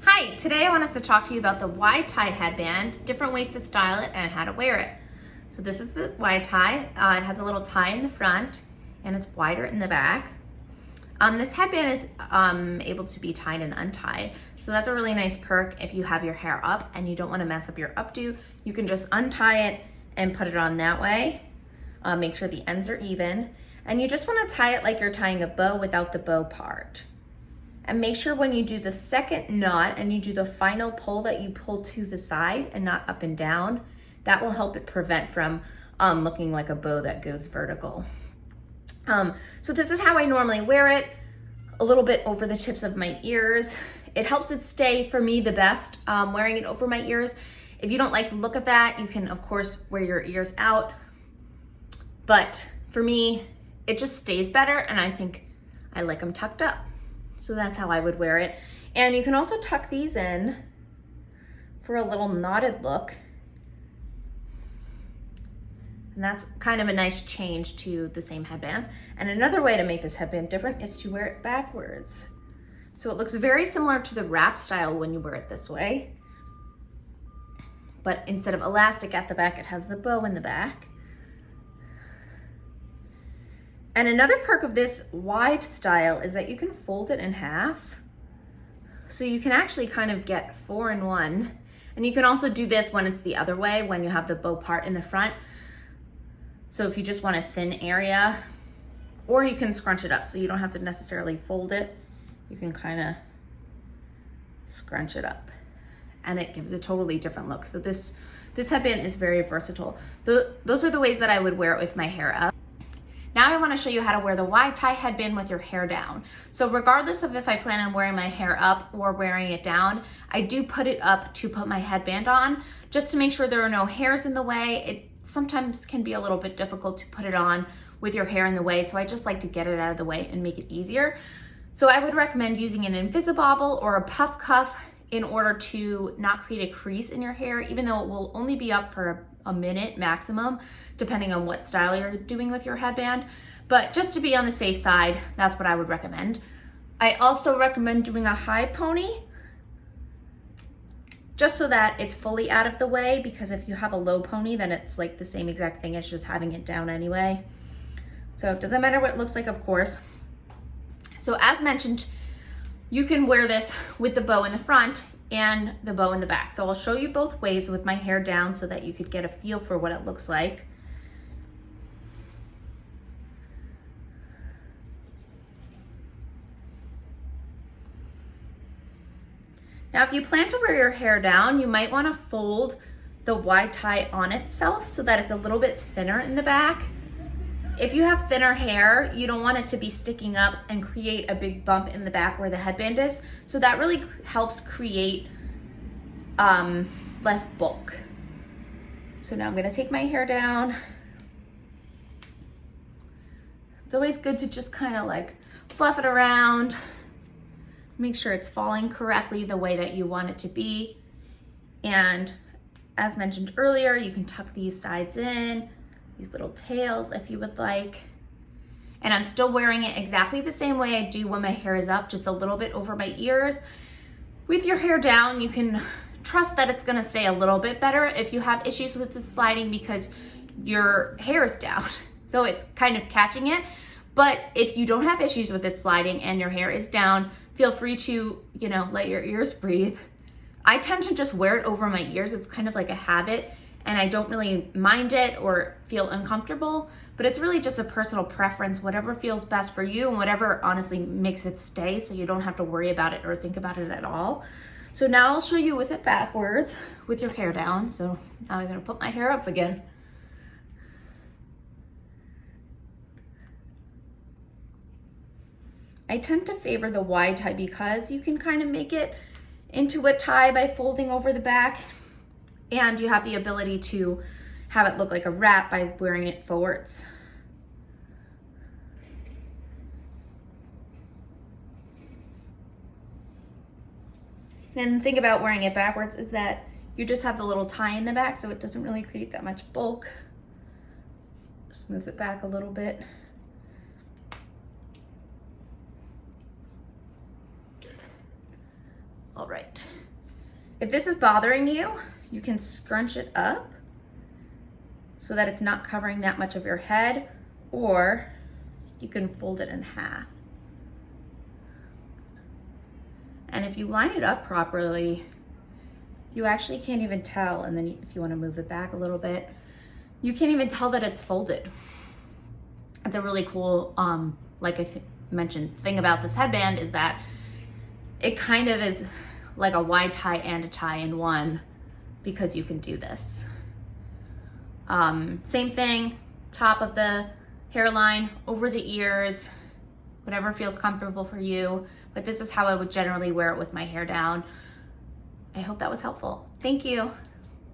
Hi, today I wanted to talk to you about the wide tie headband, different ways to style it and how to wear it. So this is the wide tie. It has a little tie in the front and it's wider in the back. This headband is able to be tied and untied. So that's a really nice perk if you have your hair up and you don't want to mess up your updo. You can just untie it and put it on that way. Make sure the ends are even. And you just want to tie it like you're tying a bow without the bow part. And make sure when you do the second knot and you do the final pull that you pull to the side and not up and down. That will help it prevent from looking like a bow that goes vertical. So this is how I normally wear it, a little bit over the tips of my ears. It helps it stay, for me, the best, wearing it over my ears. If you don't like the look of that, you can, of course, wear your ears out. But for me, it just stays better, and I think I like them tucked up. So that's how I would wear it. And you can also tuck these in for a little knotted look. And that's kind of a nice change to the same headband. And another way to make this headband different is to wear it backwards. So it looks very similar to the wrap style when you wear it this way. But instead of elastic at the back, it has the bow in the back. And another perk of this wide style is that you can fold it in half. So you can actually kind of get 4 in 1. And you can also do this when it's the other way, when you have the bow part in the front. So if you just want a thin area, or you can scrunch it up so you don't have to necessarily fold it. You can kind of scrunch it up and it gives a totally different look. So this headband is very versatile. Those are the ways that I would wear it with my hair up. Now I want to show you how to wear the wide tie headband with your hair down. So regardless of if I plan on wearing my hair up or wearing it down, I do put it up to put my headband on just to make sure there are no hairs in the way. It sometimes can be a little bit difficult to put it on with your hair in the way, so I just like to get it out of the way and make it easier. So I would recommend using an Invisibobble or a puff cuff in order to not create a crease in your hair, even though it will only be up for a minute maximum, depending on what style you're doing with your headband. But just to be on the safe side, that's what I would recommend. I also recommend doing a high pony, just so that it's fully out of the way, because if you have a low pony, then it's like the same exact thing as just having it down anyway. So it doesn't matter what it looks like, of course. So as mentioned, you can wear this with the bow in the front and the bow in the back. So I'll show you both ways with my hair down so that you could get a feel for what it looks like. Now, if you plan to wear your hair down, you might want to fold the wide tie on itself so that it's a little bit thinner in the back. If you have thinner hair, you don't want it to be sticking up and create a big bump in the back where the headband is. So that really helps create less bulk. So now I'm gonna take my hair down. It's always good to just kind of like fluff it around, make sure it's falling correctly the way that you want it to be. And as mentioned earlier, you can tuck these sides in, these little tails if you would like. And I'm still wearing it exactly the same way I do when my hair is up, just a little bit over my ears. With your hair down, you can trust that it's gonna stay a little bit better if you have issues with it sliding because your hair is down. So it's kind of catching it. But if you don't have issues with it sliding and your hair is down, feel free to, let your ears breathe. I tend to just wear it over my ears. It's kind of like a habit and I don't really mind it or feel uncomfortable, but it's really just a personal preference, whatever feels best for you and whatever honestly makes it stay so you don't have to worry about it or think about it at all. So now I'll show you with it backwards with your hair down. So now I'm gonna put my hair up again. I tend to favor the wide tie because you can kind of make it into a tie by folding over the back, and you have the ability to have it look like a wrap by wearing it forwards. Then the thing about wearing it backwards is that you just have the little tie in the back, so it doesn't really create that much bulk. Just move it back a little bit. All right. If this is bothering you, you can scrunch it up so that it's not covering that much of your head, or you can fold it in half. And if you line it up properly, you actually can't even tell. And then if you want to move it back a little bit, you can't even tell that it's folded. It's a really cool, like I mentioned, thing about this headband is that it kind of is like a wide tie and a tie in one, because you can do this. Same thing, top of the hairline, over the ears, whatever feels comfortable for you. But this is how I would generally wear it with my hair down. I hope that was helpful. Thank you.